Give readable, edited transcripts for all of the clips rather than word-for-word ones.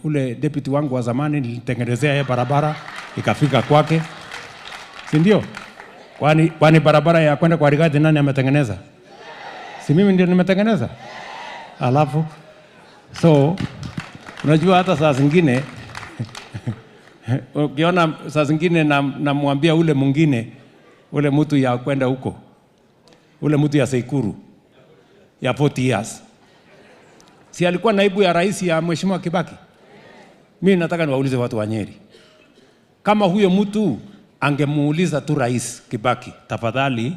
ule deputy wangu wa zamani nilitengenezea yeye barabara ikafika kwake. Si ndio? Kwani barabara ya kwenda kwa Rigathi nani ametengeneza? Si mimi ndio nimetengeneza? Alafu so unajua hata saa zingine ukiona saa zingine namwambia ule mwingine, ule mtu ya kwenda huko, ule mtu ya Seikuru ya 40 years, si alikuwa naibu ya rais ya Mheshimiwa Kibaki? Mimi nataka niwaulize watu wa Nyeri, kama huyo mtu angemuuliza tu Rais Kibaki, tafadhali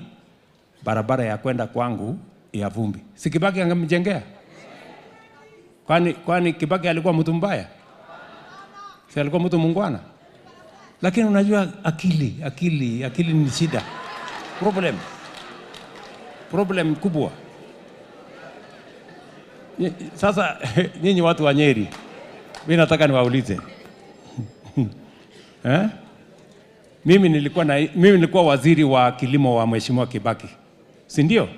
barabara ya kwenda kwangu ya vumbi, si Kibaki angemjengea? Kwani Kibaki alikuwa mtu mbaya? Si alikuwa mtu mungwana? Lakini unajua akili ni shida. Problem kubwa. Sasa nyinyi watu wa Nyeri, mimi nataka niwaulize. Mimi nilikuwa waziri wa kilimo wa Mheshimiwa Kibaki. Si ndio?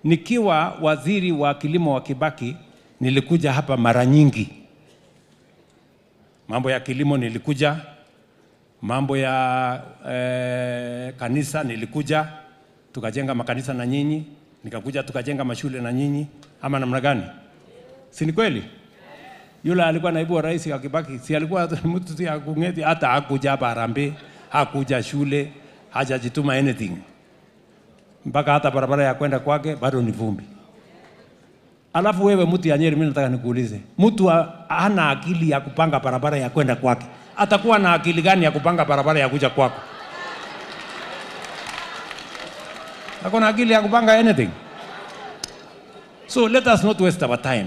Nikiwa waziri wa kilimo wa Kibaki nilikuja hapa mara nyingi. Mambo ya kilimo nilikuja, mambo ya kanisa nilikuja, tukajenga makanisa na nyinyi, nikakuja tukajenga mashule na nyinyi, ama namna gani? Si ni kweli? Yule alikuwa naibu wa rais wa Kibaki, si alikuwa mtu si akungeti, hata hakuja hapa Harambee, hakuja shule, hajajituma anything. Mpaka hata barabara ya kwenda kwake bado ni vumbi. Alafu wewe mtu ya Nyeri, mimi nataka nikuulize, mtu hana akili ya kupanga barabara ya kwenda kwake, atakuwa na akili gani ya kupanga barabara ya kuja kwako? Hakuna akili ya kupanga anything. So let us not waste our time.